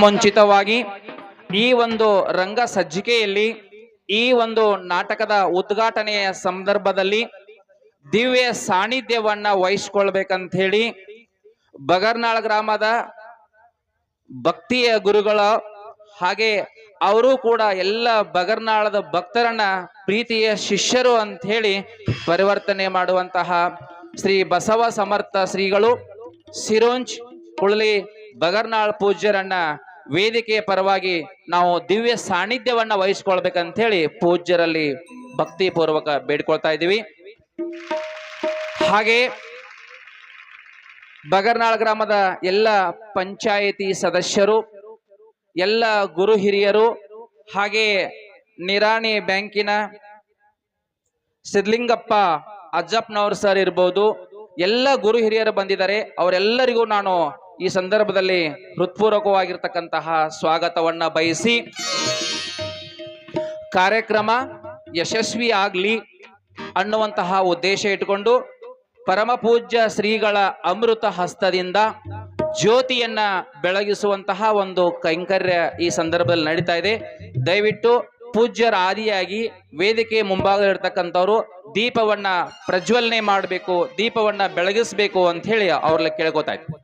ಮುಂಚಿತವಾಗಿ ಈ ಒಂದು ರಂಗ ಸಜ್ಜಿಕೆಯಲ್ಲಿ ಈ ಒಂದು ನಾಟಕದ ಉದ್ಘಾಟನೆಯ ಸಂದರ್ಭದಲ್ಲಿ ದಿವ್ಯ ಸಾನ್ನಿಧ್ಯವನ್ನ ವಹಿಸಿಕೊಳ್ಬೇಕಂತ ಹೇಳಿ ಬಗರ್ನಾಳ್ ಗ್ರಾಮದ ಭಕ್ತಿಯ ಗುರುಗಳ ಹಾಗೆ ಅವರು ಕೂಡ ಎಲ್ಲ ಬಗರ್ನಾಳದ ಭಕ್ತರನ್ನ ಪ್ರೀತಿಯ ಶಿಷ್ಯರು ಅಂತ ಹೇಳಿ ಪರಿವರ್ತನೆ ಮಾಡುವಂತಹ ಶ್ರೀ ಬಸವ ಸಮರ್ಥ ಶ್ರೀಗಳು ಸಿರೋಂಜ್ ಕುಳಲಿ ಬಗರ್ನಾಳ್ ಪೂಜ್ಯರನ್ನ ವೇದಿಕೆಯ ಪರವಾಗಿ ನಾವು ದಿವ್ಯ ಸಾನ್ನಿಧ್ಯವನ್ನ ವಹಿಸ್ಕೊಳ್ಬೇಕಂತ ಹೇಳಿ ಪೂಜ್ಯರಲ್ಲಿ ಭಕ್ತಿ ಪೂರ್ವಕ ಬೇಡ್ಕೊಳ್ತಾ ಇದ್ದೀವಿ. ಹಾಗೆ ಬಗರ್ನಾಳ್ ಗ್ರಾಮದ ಎಲ್ಲ ಪಂಚಾಯಿತಿ ಸದಸ್ಯರು, ಎಲ್ಲ ಗುರು ಹಿರಿಯರು, ಹಾಗೆ ನಿರಾಣಿ ಬ್ಯಾಂಕಿನ ಸಿದ್ಲಿಂಗಪ್ಪ ಅಜ್ಜಪ್ಪನವ್ರ ಸರ್ ಇರ್ಬೋದು, ಎಲ್ಲ ಗುರು ಹಿರಿಯರು ಬಂದಿದ್ದಾರೆ. ಅವರೆಲ್ಲರಿಗೂ ನಾನು ಈ ಸಂದರ್ಭದಲ್ಲಿ ಹೃತ್ಪೂರ್ವಕವಾಗಿರ್ತಕ್ಕಂತಹ ಸ್ವಾಗತವನ್ನ ಬಯಸಿ ಕಾರ್ಯಕ್ರಮ ಯಶಸ್ವಿ ಆಗ್ಲಿ ಅನ್ನುವಂತಹ ಉದ್ದೇಶ ಇಟ್ಟುಕೊಂಡು ಪರಮ ಪೂಜ್ಯ ಶ್ರೀಗಳ ಅಮೃತ ಹಸ್ತದಿಂದ ಜ್ಯೋತಿಯನ್ನ ಬೆಳಗಿಸುವಂತಹ ಒಂದು ಕೈಂಕರ್ಯ ಈ ಸಂದರ್ಭದಲ್ಲಿ ನಡೀತಾ ಇದೆ. ದಯವಿಟ್ಟು ಪೂಜ್ಯರ ಆದಿಯಾಗಿ ವೇದಿಕೆ ಮುಂಭಾಗದಲ್ಲಿರ್ತಕ್ಕಂಥವ್ರು ದೀಪವನ್ನ ಪ್ರಜ್ವಲನೆ ಮಾಡಬೇಕು, ದೀಪವನ್ನ ಬೆಳಗಿಸಬೇಕು ಅಂತ ಹೇಳಿ ಅವ್ರಲ್ಲಿ ಕೇಳ್ಕೊತಾ ಇತ್ತು.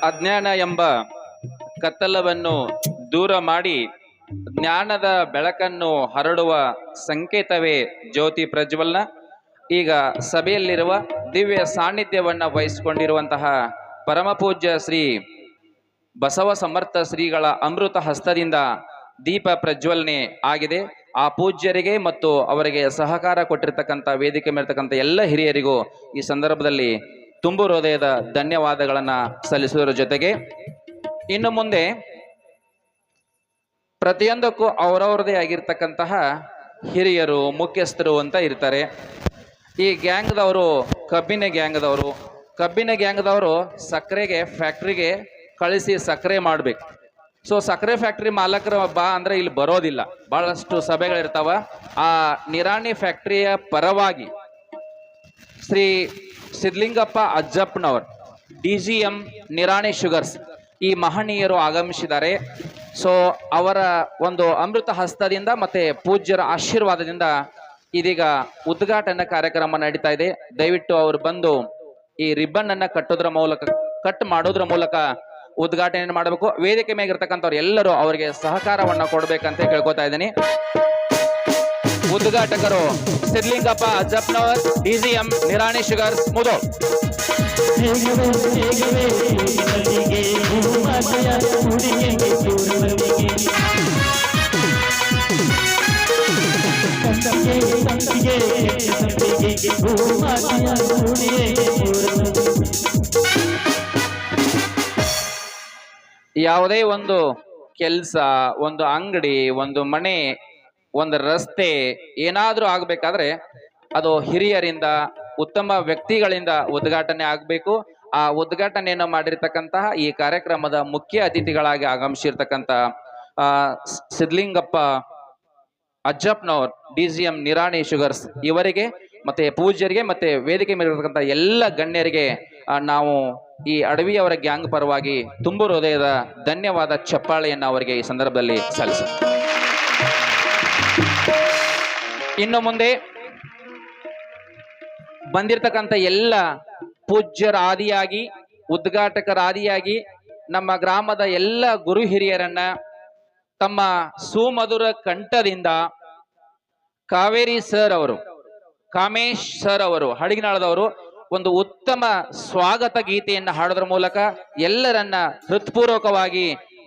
ಅಜ್ಞಾನ ಎಂಬ ಕತ್ತಲವನ್ನು ದೂರ ಮಾಡಿ ಜ್ಞಾನದ ಬೆಳಕನ್ನು ಹರಡುವ ಸಂಕೇತವೇ ಜ್ಯೋತಿ ಪ್ರಜ್ವಲನ. ಈಗ ಸಭೆಯಲ್ಲಿರುವ ದಿವ್ಯ ಸಾನ್ನಿಧ್ಯವನ್ನ ವಹಿಸಿಕೊಂಡಿರುವಂತಹ ಪರಮಪೂಜ್ಯ ಶ್ರೀ ಬಸವ ಸಮರ್ಥ ಶ್ರೀಗಳ ಅಮೃತ ಹಸ್ತದಿಂದ ದೀಪ ಪ್ರಜ್ವಲನೆ ಆಗಿದೆ. ಆ ಪೂಜ್ಯರಿಗೆ ಮತ್ತು ಅವರಿಗೆ ಸಹಕಾರ ಕೊಟ್ಟಿರ್ತಕ್ಕಂಥ ವೇದಿಕೆ ಮೇಲಿರ್ತಕ್ಕಂಥ ಎಲ್ಲ ಹಿರಿಯರಿಗೂ ಈ ಸಂದರ್ಭದಲ್ಲಿ ತುಂಬು ಹೃದಯದ ಧನ್ಯವಾದಗಳನ್ನ ಸಲ್ಲಿಸುವುದರ ಜೊತೆಗೆ ಇನ್ನು ಮುಂದೆ ಪ್ರತಿಯೊಂದಕ್ಕೂ ಅವರವರದೇ ಆಗಿರ್ತಕ್ಕಂತಹ ಹಿರಿಯರು, ಮುಖ್ಯಸ್ಥರು ಅಂತ ಇರ್ತಾರೆ. ಈ ಗ್ಯಾಂಗ್ದವರು ಕಬ್ಬಿನ ಗ್ಯಾಂಗ್ದವರು ಸಕ್ಕರೆಗೆ ಫ್ಯಾಕ್ಟ್ರಿಗೆ ಕಳಿಸಿ ಸಕ್ಕರೆ ಮಾಡ್ಬೇಕು. ಸೊ ಸಕ್ಕರೆ ಫ್ಯಾಕ್ಟ್ರಿ ಮಾಲಕರು ಬಾ ಅಂದ್ರೆ ಇಲ್ಲಿ ಬರೋದಿಲ್ಲ, ಬಹಳಷ್ಟು ಸಭೆಗಳಿರ್ತಾವ. ಆ ನಿರಾಣಿ ಫ್ಯಾಕ್ಟ್ರಿಯ ಪರವಾಗಿ ಶ್ರೀ ಸಿದ್ಲಿಂಗಪ್ಪ ಅಜ್ಜಪ್ಪನವರು DGM ನಿರಾಣಿ ಶುಗರ್ಸ್ ಈ ಮಹನೀಯರು ಆಗಮಿಸಿದ್ದಾರೆ. ಸೊ ಅವರ ಒಂದು ಅಮೃತ ಹಸ್ತದಿಂದ ಮತ್ತೆ ಪೂಜ್ಯರ ಆಶೀರ್ವಾದದಿಂದ ಇದೀಗ ಉದ್ಘಾಟನಾ ಕಾರ್ಯಕ್ರಮ ನಡೀತಾ ಇದೆ. ದಯವಿಟ್ಟು ಅವರು ಬಂದು ಈ ರಿಬ್ಬನ್ ಅನ್ನ ಕಟ್ ಮಾಡೋದ್ರ ಮೂಲಕ ಉದ್ಘಾಟನೆ ಮಾಡಬೇಕು. ವೇದಿಕೆ ಮೇಗಿರ್ತಕ್ಕಂಥವ್ರು ಎಲ್ಲರೂ ಅವರಿಗೆ ಸಹಕಾರವನ್ನ ಕೊಡ್ಬೇಕಂತ ಕೇಳ್ಕೊತಾ ಇದ್ದೀನಿ. ಉದ್ಘಾಟಕರು ಸಿದ್ಲಿಂಗಪ್ಪ ಅಜ್ಜಪ್ಪನವರ್, ಡಿಸಿಎಂ ನಿರಾಣಿ ಶುಗರ್ಸ್ ಮುಧೋಳ್. ಯಾವುದೇ ಒಂದು ಕೆಲಸ, ಒಂದು ಅಂಗಡಿ, ಒಂದು ಮನೆ, ಒಂದು ರಸ್ತೆ ಏನಾದ್ರೂ ಆಗ್ಬೇಕಾದ್ರೆ ಅದು ಹಿರಿಯರಿಂದ, ಉತ್ತಮ ವ್ಯಕ್ತಿಗಳಿಂದ ಉದ್ಘಾಟನೆ ಆಗಬೇಕು. ಆ ಉದ್ಘಾಟನೆಯನ್ನು ಮಾಡಿರ್ತಕ್ಕಂತಹ ಈ ಕಾರ್ಯಕ್ರಮದ ಮುಖ್ಯ ಅತಿಥಿಗಳಾಗಿ ಆಗಮಿಸಿರ್ತಕ್ಕಂಥ ಸಿದ್ಲಿಂಗಪ್ಪ ಅಜ್ಜಪ್ಪನವ್ರ, ಡಿಸಿಎಂ ನಿರಾಣಿ ಶುಗರ್ಸ್ ಇವರಿಗೆ ಮತ್ತೆ ಪೂಜ್ಯರಿಗೆ ಮತ್ತೆ ವೇದಿಕೆ ಮೇಲಿರ್ತಕ್ಕಂಥ ಎಲ್ಲ ಗಣ್ಯರಿಗೆ ನಾವು ಈ ಅಡವಿಯವರ ಗ್ಯಾಂಗ್ ಪರವಾಗಿ ತುಂಬು ಹೃದಯದ ಧನ್ಯವಾದ ಚಪ್ಪಾಳೆಯನ್ನು ಅವರಿಗೆ ಈ ಸಂದರ್ಭದಲ್ಲಿ ಸಲ್ಲಿಸ. ಇನ್ನು ಮುಂದೆ ಬಂದಿರತಕ್ಕಂಥ ಎಲ್ಲ ಪೂಜ್ಯರ ಆದಿಯಾಗಿ, ಉದ್ಘಾಟಕರ ಆದಿಯಾಗಿ ನಮ್ಮ ಗ್ರಾಮದ ಎಲ್ಲ ಗುರು ಹಿರಿಯರನ್ನ ತಮ್ಮ ಸುಮಧುರ ಕಂಠದಿಂದ ಕಾವೇರಿ ಸರ್ ಅವರು, ಕಾಮೇಶ್ ಸರ್ ಅವರು, ಹಡಗಿನಾಳದವರು ಒಂದು ಉತ್ತಮ ಸ್ವಾಗತ ಗೀತೆಯನ್ನು ಹಾಡೋದ್ರ ಮೂಲಕ ಎಲ್ಲರನ್ನ ಹೃತ್ಪೂರ್ವಕವಾಗಿ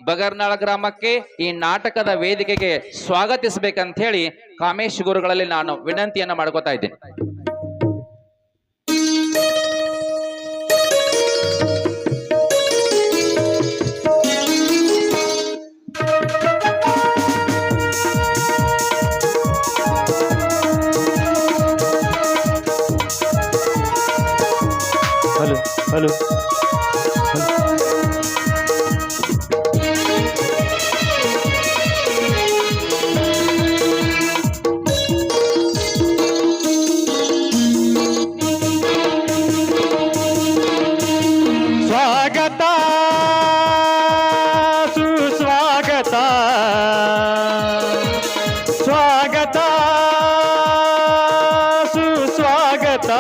ಬಗರ್ನಾಳ ಗ್ರಾಮಕ್ಕೆ ಈ ನಾಟಕದ ವೇದಿಕೆಗೆ ಸ್ವಾಗತಿಸಬೇಕಂತ ಹೇಳಿ ಕಾಮೇಶ್ ಗುರುಗಳಲ್ಲಿ ನಾನು ವಿನಂತಿಯನ್ನ ಮಾಡ್ಕೋತಾ ಇದ್ದೇನೆ. ಹಲೋ ಸ್ವಾಗತ ಸುಸ್ವಾಗತ, ಸ್ವಾಗತ ಸುಸ್ವಾಗತ,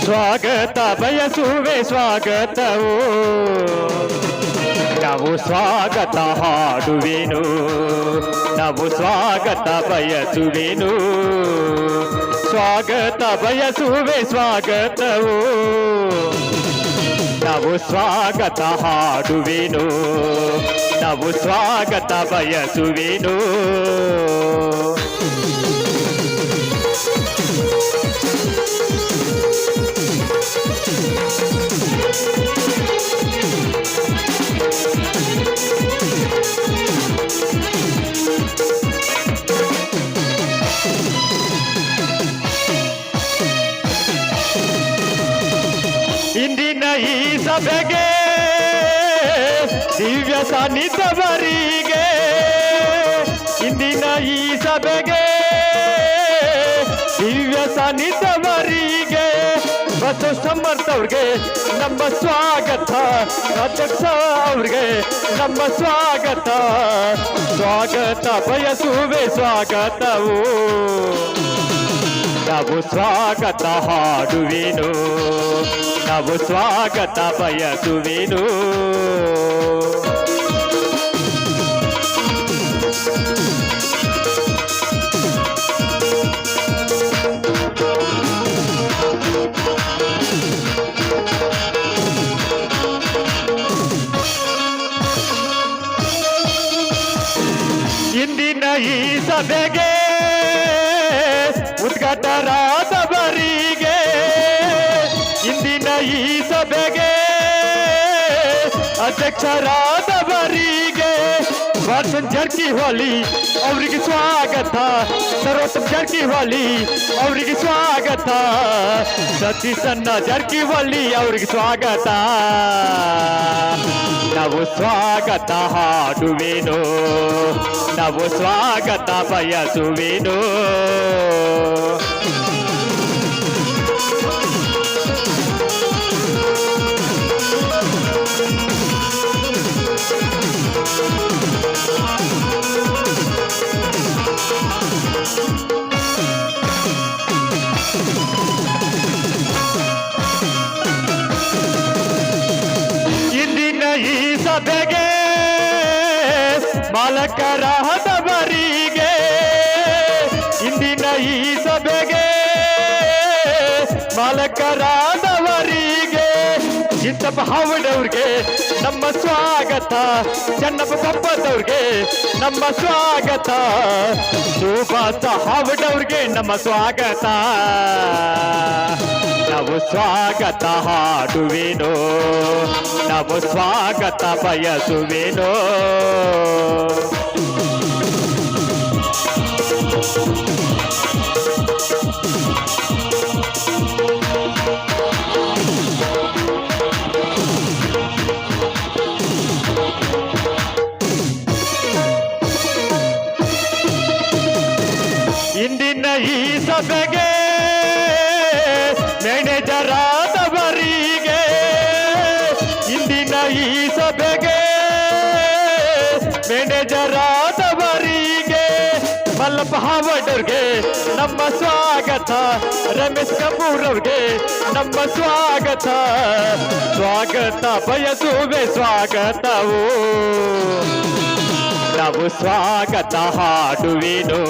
ಸ್ವಾಗತ ಬಯಸುವೆ ಸ್ವಾಗತವು, ನಾವು ಸ್ವಾಗತ ಹಾಡುವೆನು, ನಾವು ಸ್ವಾಗತ ಬಯಸುವೆನು, ಸ್ವಾಗತ ಬಯಸುವೆ ಸ್ವಾಗತವು, ನಾವು ಸ್ವಾಗತ ಹಾಡುವೆನು, ನಾವು ಸ್ವಾಗತ ಬಯಸುವೆನು. ಇಂದಿನ ಈ ಸಭೆಗೆ ದಿವ್ಯ ಸಾನ್ನಿಧ್ಯವರಿಗೆ, ಇಂದಿನ ಈ ಸಭೆಗೆ ದಿವ್ಯ ಸಾನ್ನಿಧ್ಯವರಿಗೆ, ಬಸವ ಸಮರ್ಥ ಅವ್ರಿಗೆ ನಮ್ಮ ಸ್ವಾಗತ, ಅಧ್ಯಕ್ಷ ಅವ್ರಿಗೆ ನಮ್ಮ ಸ್ವಾಗತ, ಸ್ವಾಗತ ಬಯಸುವೆ ಸ್ವಾಗತವು, ನಾವು ಸ್ವಾಗತ ಹಾಡುವೆನು, ನಾವು ಸ್ವಾಗತ ಬಯಸುವೆನು. ಇಂದಿನ ಈ ಸಭೆಗೆ ಉದ್ಘಾಟಕರಾದವರಿಗೆ, ಇಂದಿನ ಈ ಸಭೆಗೆ ಅಧ್ಯಕ್ಷರಾದವರಿಗೆ, ವಾಟ್ಸನ್ ಜಾರಕಿಹೊಳಿ ಅವರಿಗೆ ಸ್ವಾಗತ, ಸರ್ವೋತ್ತಮ ಜಾರಕಿಹೊಳಿ ಅವರಿಗೆ ಸ್ವಾಗತ, ಸತೀಶಣ್ಣ ಜಾರಕಿಹೊಳಿ ಅವರಿಗೆ ಸ್ವಾಗತ, ನಾವು ಸ್ವಾಗತ ಹಾಡುವೆನು, ನಾವು ಸ್ವಾಗತ ಬಯಸುವೆನು. ಇಂದಿನ ಈ ಸಭೆಗೆ ಮಾಲಕರಾದವರಿಗೆ, ಮಾಲಕರಾದವರಿಗೆ ಇಂತಪ್ಪ ಹಾವಡವ್ರಿಗೆ ನಮ್ಮ ಸ್ವಾಗತ, ಚೆನ್ನಪ್ಪ ಪಪ್ಪದವ್ರಿಗೆ ನಮ್ಮ ಸ್ವಾಗತ, ಸುಭಾಸ ಹಾವಡವ್ರಿಗೆ ನಮ್ಮ ಸ್ವಾಗತ. ನಾವು ಸ್ವಾಗತ ಹಾಡುವೆನೋ, ನಾವು ಸ್ವಾಗತ ಬಯಸುವೆನೋ. ಇಂದಿನ ಈ ಸಭೆಗೆ ಮ್ಯಾನೇಜರ್ ಆದವರಿಗೆ, ಇಂದಿನ ಈ ಸಭೆಗೆ ಮ್ಯಾನೇಜರ್ ಆದವರಿಗೆ, ಮಲ್ಲಪ್ಪ ಹಾವಡವ್ರಿಗೆ ನಮ್ಮ ಸ್ವಾಗತ, ರಮೇಶ್ ಕಪೂರ್ ಅವ್ರಿಗೆ ನಮ್ಮ ಸ್ವಾಗತ. ಸ್ವಾಗತ ಬಯಸುವೆ ಸ್ವಾಗತವು, ನಾವು ಸ್ವಾಗತ ಹಾಡುವೆನೋ,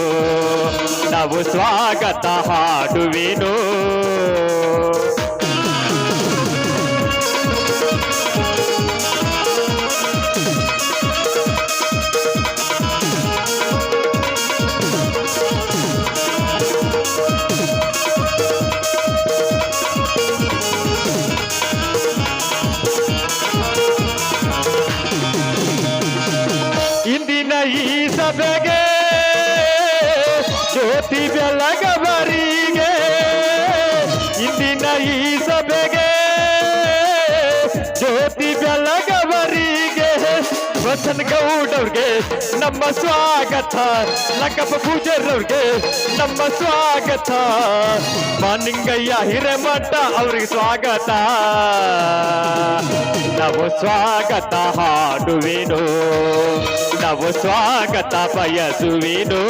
ನಾವು ಸ್ವಾಗತ ಹಾಡುವೆನೋ. ಇಂದಿನ ಈ ಸಭೆಗೆ ಜ್ಯೋತಿ ಬೆಳಗವರಿಗೆ, ಇಂದಿನ ಈ ಸಭೆಗೆ ಜ್ಯೋತಿ ಬೆಳಗವರಿಗೆ, ವಸನ್ ಗೌಡವ್ರಿಗೆ ನಮ್ಮ ಸ್ವಾಗತ, ಲಕ್ಕಪ್ಪ ಪೂಜಾರವ್ರಿಗೆ ನಮ್ಮ ಸ್ವಾಗತ, ಮಾನಿಂಗಯ್ಯ ಹಿರೇಮಠ ಅವ್ರಿಗೆ ಸ್ವಾಗತ. ನಾವು ಸ್ವಾಗತ ಹಾಡುವೆನೋ, ನಾವು ಸ್ವಾಗತ ಬಯಸುವೆನೋ.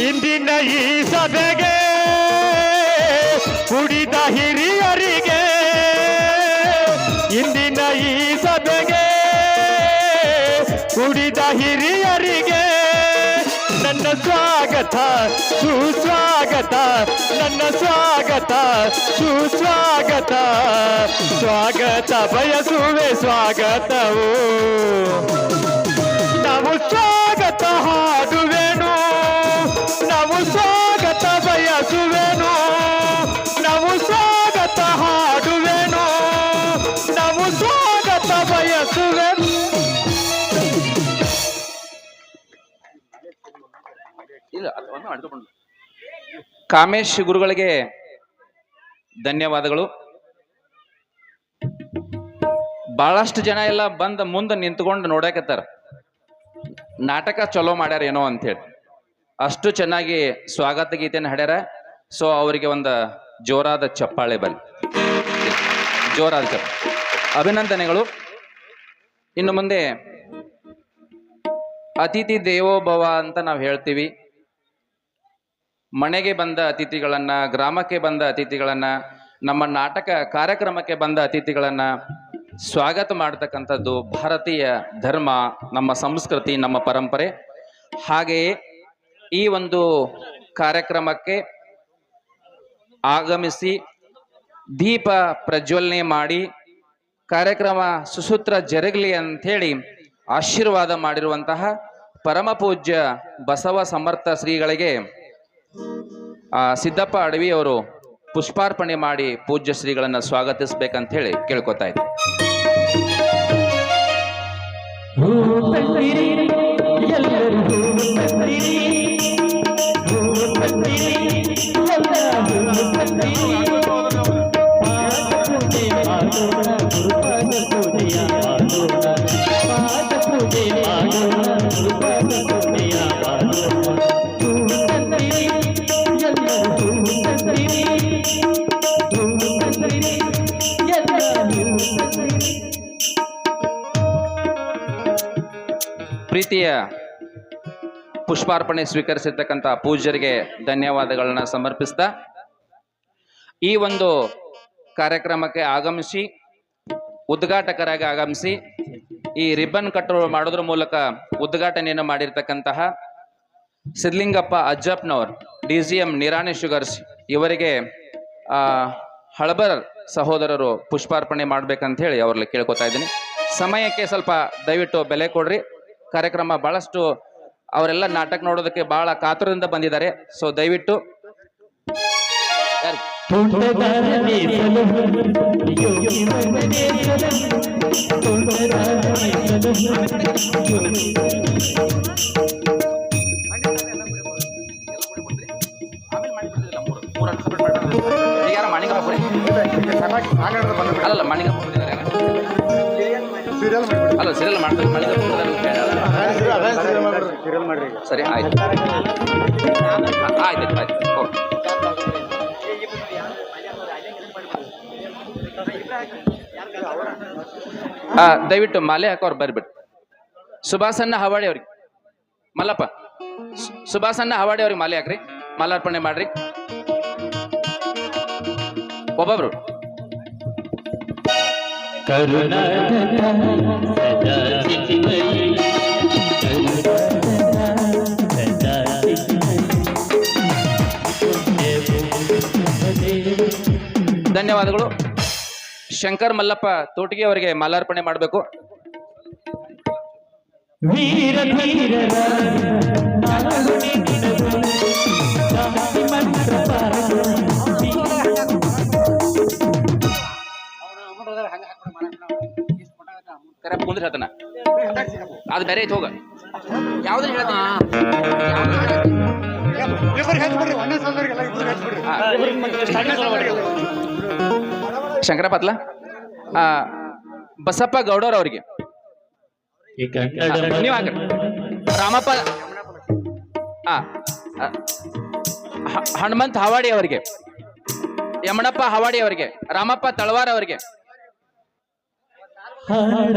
ಇಂದಿನ ಈ ಸಭೆಗೆ ಕುಡಿದ ಹಿರಿಯರಿಗೆ, ಇಂದಿನ ಈ ಸಭೆಗೆ ಕುಡಿದ ಹಿರಿಯರಿಗೆ ನನ್ನ ಸ್ವಾಗತ ಸುಸ್ವಾಗತ, ನನ್ನ ಸ್ವಾಗತ ಸುಸ್ವಾಗತ. ಸ್ವಾಗತ ಬಯಸುವೆ ಸ್ವಾಗತವು, ನಾವು ಸ್ವಾಗತ ಹಾಡುವೆನು, ನಾವು ಸ್ವಾಗತ ಬಯಸುವೆನು, ನಾವು ಸ್ವಾಗತ ಹಾಡುವೆನು, ನಾವು ಸ್ವಾಗತ ಬಯಸುವೆನು. ಇಲ್ಲ ಅದನ್ನು ಅಡ್ದುಕೊಂಡು ಕಾಮೇಶ್ ಗುರುಗಳಿಗೆ ಧನ್ಯವಾದಗಳು. ಬಹಳಷ್ಟು ಜನ ಎಲ್ಲ ಬಂದ ಮುಂದೆ ನಿಂತ್ಕೊಂಡು ನೋಡಕತ್ತಾರ, ನಾಟಕ ಚಲೋ ಮಾಡ್ಯಾರ ಏನೋ ಅಂತೇಳಿ. ಅಷ್ಟು ಚೆನ್ನಾಗಿ ಸ್ವಾಗತ ಗೀತೆಯನ್ನು ಹಾಡ್ಯಾರ. ಸೊ ಅವರಿಗೆ ಒಂದು ಜೋರಾದ ಚಪ್ಪಾಳೆ ಬನ್ನಿ, ಜೋರಾದ ಅಭಿನಂದನೆಗಳು. ಇನ್ನು ಮುಂದೆ ಅತಿಥಿ ದೇವೋಭವ ಅಂತ ನಾವು ಹೇಳ್ತೀವಿ. ಮನೆಗೆ ಬಂದ ಅತಿಥಿಗಳನ್ನ, ಗ್ರಾಮಕ್ಕೆ ಬಂದ ಅತಿಥಿಗಳನ್ನ, ನಮ್ಮ ನಾಟಕ ಕಾರ್ಯಕ್ರಮಕ್ಕೆ ಬಂದ ಅತಿಥಿಗಳನ್ನ ಸ್ವಾಗತ ಮಾಡತಕ್ಕಂಥದ್ದು ಭಾರತೀಯ ಧರ್ಮ, ನಮ್ಮ ಸಂಸ್ಕೃತಿ, ನಮ್ಮ ಪರಂಪರೆ. ಹಾಗೆಯೇ ಈ ಒಂದು ಕಾರ್ಯಕ್ರಮಕ್ಕೆ ಆಗಮಿಸಿ ದೀಪ ಪ್ರಜ್ವಲನೆ ಮಾಡಿ ಕಾರ್ಯಕ್ರಮ ಸುಸೂತ್ರ ಜರುಗಲಿ ಅಂಥೇಳಿ ಆಶೀರ್ವಾದ ಮಾಡಿರುವಂತಹ ಪರಮ ಪೂಜ್ಯ ಬಸವ ಸಮರ್ಥ ಶ್ರೀಗಳಿಗೆ ಸಿದ್ದಪ್ಪ ಅಡವಿ ಅವರು ಪುಷ್ಪಾರ್ಪಣೆ ಮಾಡಿ ಪೂಜ್ಯ ಶ್ರೀಗಳನ್ನು ಸ್ವಾಗತಿಸಬೇಕಂತ ಹೇಳಿ ಕೇಳ್ಕೊತಾ ಇದ್ದೆ. ಪ್ರೀತಿಯ ಪುಷ್ಪಾರ್ಪಣೆ ಸ್ವೀಕರಿಸಿರ್ತಕ್ಕಂಥ ಪೂಜ್ಯರಿಗೆ ಧನ್ಯವಾದಗಳನ್ನ ಸಮರ್ಪಿಸ್ತಾ ಈ ಒಂದು ಕಾರ್ಯಕ್ರಮಕ್ಕೆ ಆಗಮಿಸಿ ಉದ್ಘಾಟಕರಾಗಿ ಆಗಮಿಸಿ ಈ ರಿಬ್ಬನ್ ಕಟ್ ಮಾಡೋದ್ರ ಮೂಲಕ ಉದ್ಘಾಟನೆಯನ್ನು ಮಾಡಿರ್ತಕ್ಕಂತಹ ಸಿದ್ಲಿಂಗಪ್ಪ ಅಜ್ಜಪ್ಪನವರು DGM ನಿರಾಣಿ ಶುಗರ್ಸ್ ಇವರಿಗೆ ಹಳಬರ್ ಸಹೋದರರು ಪುಷ್ಪಾರ್ಪಣೆ ಮಾಡ್ಬೇಕಂತ ಹೇಳಿ ಅವ್ರಲ್ಲಿ ಕೇಳ್ಕೊತಾ ಇದ್ದೀನಿ. ಸಮಯಕ್ಕೆ ಸ್ವಲ್ಪ ದಯವಿಟ್ಟು ಬೆಲೆ ಕೊಡ್ರಿ. ಕಾರ್ಯಕ್ರಮ ಬಹಳಷ್ಟು ಅವರೆಲ್ಲ ನಾಟಕ ನೋಡೋದಕ್ಕೆ ಬಹಳ ಕಾತುರದಿಂದ ಬಂದಿದ್ದಾರೆ. ಸೊ ದಯವಿಟ್ಟು ಯಾರ ಮಾಣಿಕಪ್ಪ ಅಲ್ಲ ಮಾಣಿಕಪ್ಪ ಅಲ್ಲ ಸೀರಿಯಲ್ ಮಾಡ್ತಾರೆ ಸರಿ ಆಯ್ತು ಆಯ್ತು ಆಯ್ತು ಓಕೆ. ದಯವಿಟ್ಟು ಮಾಲೆ ಹಾಕೋರು ಬರ್ಬಿಟ್ಟು ಸುಭಾಸನ್ನ ಹವಾಡಿ ಅವ್ರಿಗೆ ಮಲ್ಲಪ್ಪ ಸುಭಾಸನ್ನ ಹವಾಡಿ ಅವ್ರಿಗೆ ಮಾಲೆ ಹಾಕ್ರಿ, ಮಾಲಾರ್ಪಣೆ ಮಾಡ್ರಿ ಒಬ್ಬೊಬ್ರು. ಧನ್ಯವಾದಗಳು. ಶಂಕರ್ ಮಲ್ಲಪ್ಪ ತೋಟಿಗೆ ಅವರಿಗೆ ಮಾಲಾರ್ಪಣೆ ಮಾಡಬೇಕು. ಕುಂದ್ರೆ ಹೇಳ್ತಾನ ಅದು ಬೇರೆ ಐತೆ ಹೋಗ ಯಾವ್ದು ಹೇಳ್ತಾನ ಶಂಕರ ಪಾತ್ಲ ಬಸಪ್ಪ ಗೌಡರ್ ಅವರಿಗೆ ನೀವು ಹಾಕ ರಾಮಪ್ಪ ಹನುಮಂತ್ ಹವಾಡಿ ಅವರಿಗೆ, ಯಮಣಪ್ಪ ಹವಾಡಿ ಅವರಿಗೆ, ರಾಮಪ್ಪ ತಳವಾರ್ ಅವರಿಗೆ,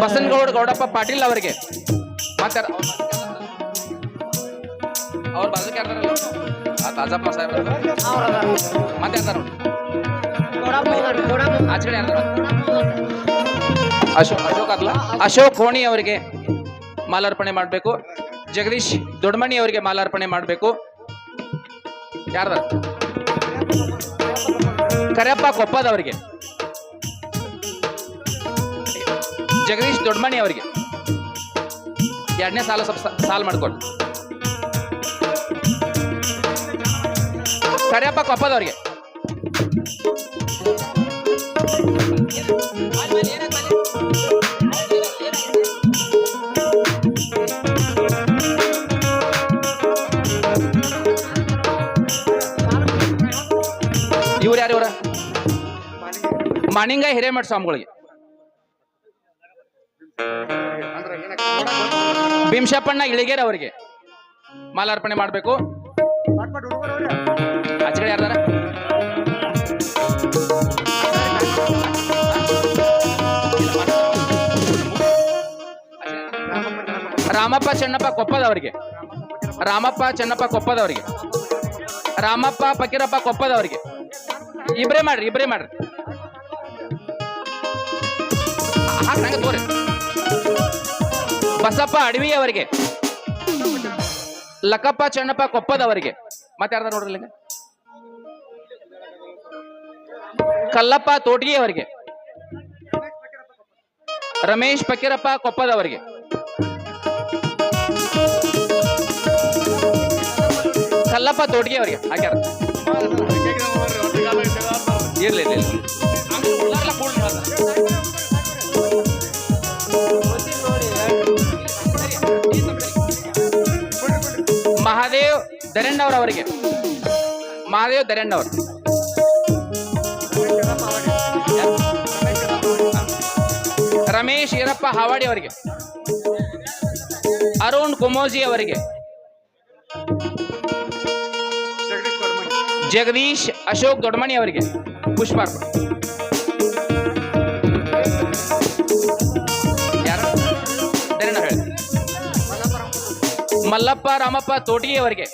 ಬಸನಗೌಡ ಗೌಡಪ್ಪ ಪಾಟೀಲ್ ಅವರಿಗೆ, ಮತ್ತೆ ಅವ್ರ ಬಾಜುಕ್ಕೆ ಯಾರ್ದಾರಲ್ಲ ತಾಜಪ್ಪ ಸಾಹೇಬ್ ಮತ್ತೆ ಯಾರ್ದಾರ ಆಚರಣೆ ಯಾರ್ದಾರ ಅಶೋಕ್ ಅದ್ಲ ಅಶೋಕ್ ಕೋಣಿ ಅವರಿಗೆ ಮಾಲಾರ್ಪಣೆ ಮಾಡಬೇಕು. ಜಗದೀಶ್ ದೊಡ್ಡಮಣಿ ಅವರಿಗೆ ಮಾಲಾರ್ಪಣೆ ಮಾಡಬೇಕು. ಯಾರ್ದಾರ ಕರೆಯಪ್ಪ ಕೊಪ್ಪದವರಿಗೆ, ಜಗದೀಶ್ ದೊಡ್ಡಮಣಿ ಅವರಿಗೆ ಎರಡನೇ ಸಾಲ ಸಾಲ್ ಮಾಡ್ಕೊಂಡು ಕರೆಯಪ್ಪ ಕೊಪ್ಪದವರಿಗೆ ಇವ್ರು ಯಾರು ಇವರ ಮಾಣಿಂಗ ಹಿರೇಮಠ ಸ್ವಾಮಿಗಳಿಗೆ, ಭೀಮಶಪ್ಪಣ್ಣ ಇಳಿಗೇರ್ ಅವರಿಗೆ ಮಾಲಾರ್ಪಣೆ ಮಾಡಬೇಕು. ಆಚೆ ಯಾರ್ದಾರ ರಾಮಪ್ಪ ಚೆನ್ನಪ್ಪ ಕೊಪ್ಪದವರಿಗೆ, ರಾಮಪ್ಪ ಚೆನ್ನಪ್ಪ ಕೊಪ್ಪದವರಿಗೆ, ರಾಮಪ್ಪ ಫಕೀರಪ್ಪ ಕೊಪ್ಪದವರಿಗೆ ಇಬ್ರೇ ಮಾಡ್ರಿ ಹಾಗೆ ತೋರಿ. ಬಸಪ್ಪ ಅಡವಿ ಅವರಿಗೆ, ಲಕ್ಕಪ್ಪ ಚೆನ್ನಪ್ಪ ಕೊಪ್ಪದವರಿಗೆ, ಮತ್ತೆ ಯಾರ್ದಾರ ನೋಡ್ರಿ ಕಲ್ಲಪ್ಪ ತೋಟಗಿ ಅವರಿಗೆ, ರಮೇಶ್ ಫಕೀರಪ್ಪ ಕೊಪ್ಪದವರಿಗೆ, ಕಲ್ಲಪ್ಪ ತೋಟಗಿ ಅವರಿಗೆ ಹಾಕ್ಯಾರ. ಇರ್ಲಿ ಮಹಾದೇವ್ ದರೆಣ್ಣವ್ರ ಅವರಿಗೆ, ಮಹಾದೇವ್ ದರೆಣ್ಣವ್ರು, ರಮೇಶ್ ಈರಪ್ಪ ಹಾವಾಡಿ ಅವರಿಗೆ, ಅರುಣ್ ಕುಮೋಜಿ ಅವರಿಗೆ, ಜಗದೀಶ್ ಅಶೋಕ್ ದೊಡ್ಡಮಣಿ ಅವರಿಗೆ ಪುಷ್ಪಾರ್ಪಣೆ. ಯಾರು ದರೆಣ್ಣ ಹೇಳಿ ಮಲ್ಲಪ್ಪ ರಾಮಪ್ಪ ತೋಟಿಗೆ ಅವರಿಗೆ,